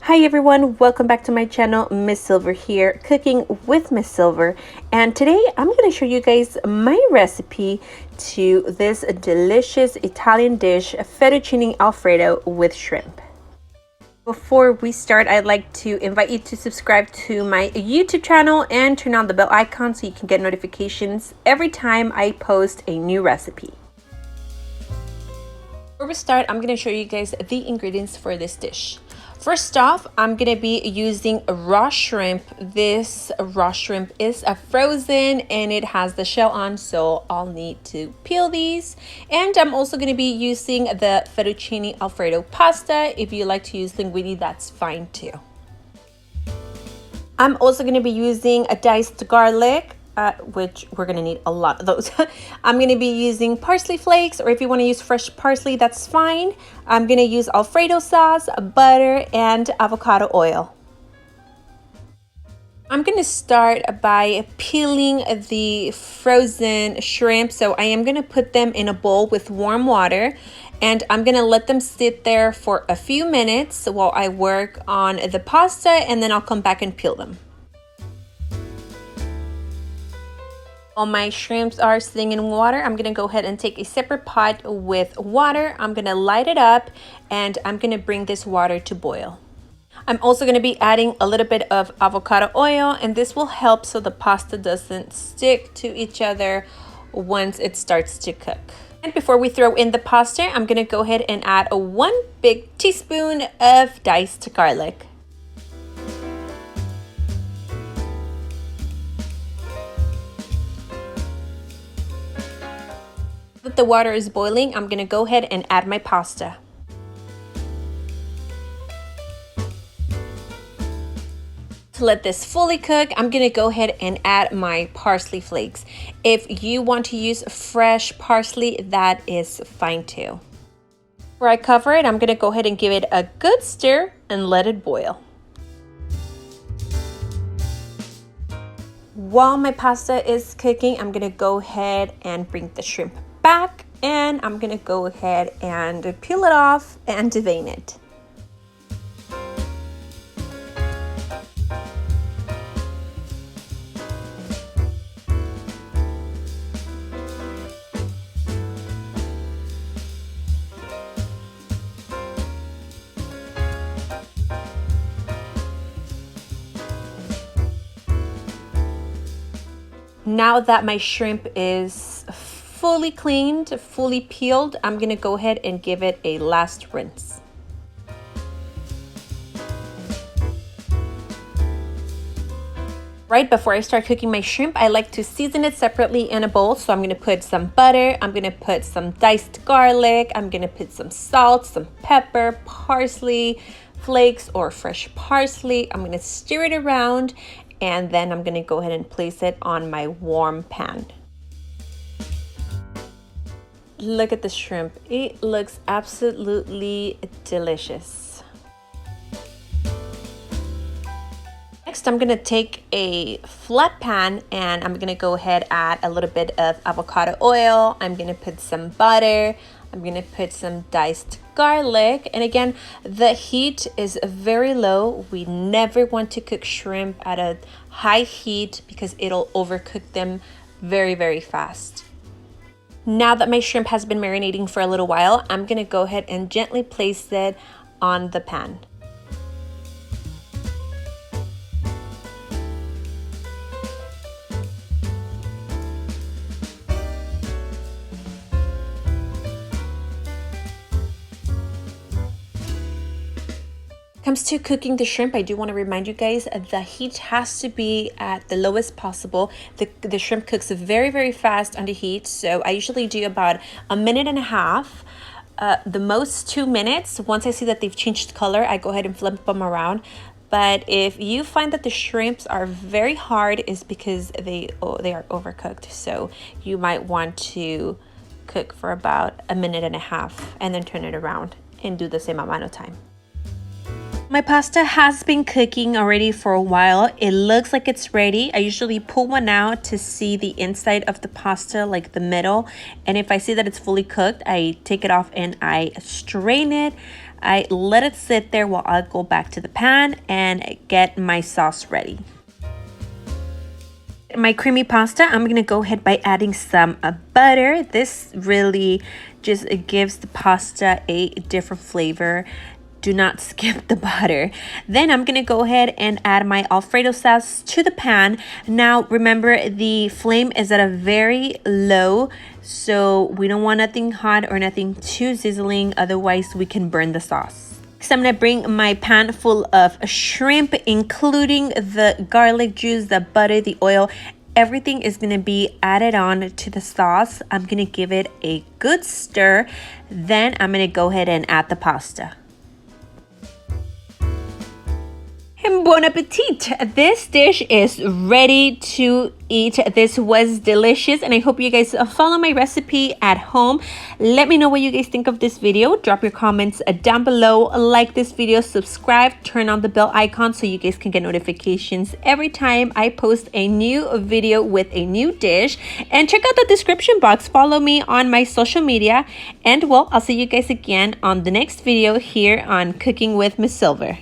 Hi everyone, welcome back to my channel. Miss Silver here, cooking with Miss Silver, and today I'm going to show you guys my recipe to this delicious Italian dish, Fettuccine Alfredo with shrimp. Before we start, I'd like to invite you to subscribe to my YouTube channel and turn on the bell icon so you can get notifications every time I post a new recipe. Before we start, I'm going to show you guys the ingredients for this dish. First off, I'm going to be using raw shrimp. This raw shrimp is frozen and it has the shell on, so I'll need to peel these. And I'm also going to be using the Fettuccine Alfredo pasta. If you like to use linguine, that's fine too. I'm also going to be using a diced garlic, which we're going to need a lot of those. I'm going to be using parsley flakes, or if you want to use fresh parsley, that's fine. I'm going to use Alfredo sauce, butter, and avocado oil. I'm going to start by peeling the frozen shrimp. So I am going to put them in a bowl with warm water, and I'm going to let them sit there for a few minutes while I work on the pasta, and then I'll come back and peel them. While my shrimps are sitting in water, I'm going to go ahead and take a separate pot with water. I'm going to light it up and I'm going to bring this water to boil. I'm also going to be adding a little bit of avocado oil, and this will help so the pasta doesn't stick to each other once it starts to cook. And before we throw in the pasta, I'm going to go ahead and add 1 big teaspoon of diced garlic. That the water is boiling, I'm going to go ahead and add my pasta. To let this fully cook, I'm going to go ahead and add my parsley flakes. If you want to use fresh parsley, that is fine too. Before I cover it, I'm going to go ahead and give it a good stir and let it boil. While my pasta is cooking, I'm going to go ahead and bring the shrimp back, and I'm going to go ahead and peel it off and devein it. Now that my shrimp is fully cleaned, fully peeled, I'm going to go ahead and give it a last rinse. Right before I start cooking my shrimp, I like to season it separately in a bowl. So I'm going to put some butter, I'm going to put some diced garlic, I'm going to put some salt, some pepper, parsley flakes or fresh parsley. I'm going to stir it around, and then I'm going to go ahead and place it on my warm pan. Look at the shrimp. It looks absolutely delicious. Next, I'm going to take a flat pan and I'm going to go ahead and add a little bit of avocado oil. I'm going to put some butter. I'm going to put some diced garlic. And again, the heat is very low. We never want to cook shrimp at a high heat because it'll overcook them very, very fast. Now that my shrimp has been marinating for a little while, I'm going to go ahead and gently place it on the pan. Comes to cooking the shrimp, I do want to remind you guys the heat has to be at the lowest possible. The shrimp cooks very, very fast under heat, so I usually do about 1.5 minutes, the most 2 minutes. Once I see that they've changed color, I go ahead and flip them around. But if you find that the shrimps are very hard, it's because they are overcooked. So you might want to cook for about 1.5 minutes and then turn it around and do the same amount of time. My pasta has been cooking already for a while. It looks like it's ready. I usually pull one out to see the inside of the pasta, like the middle. And if I see that it's fully cooked, I take it off and I strain it. I let it sit there while I go back to the pan and get my sauce ready. My creamy pasta, I'm gonna go ahead by adding some butter. This really just gives the pasta a different flavor. Do not skip the butter. Then I'm gonna go ahead and add my Alfredo sauce to the pan. Now remember, the flame is at a very low, so we don't want nothing hot or nothing too sizzling, otherwise we can burn the sauce. So I'm gonna bring my pan full of shrimp, including the garlic juice, the butter, the oil. Everything is gonna be added on to the sauce. I'm gonna give it a good stir. Then I'm gonna go ahead and add the pasta. And bon appetit! This dish is ready to eat. This was delicious, and I hope you guys follow my recipe at home. Let me know what you guys think of this video. Drop your comments down below. Like this video, subscribe, turn on the bell icon so you guys can get notifications every time I post a new video with a new dish. And check out the description box. Follow me on my social media, and well, I'll see you guys again on the next video here on Cooking with Miss Silver.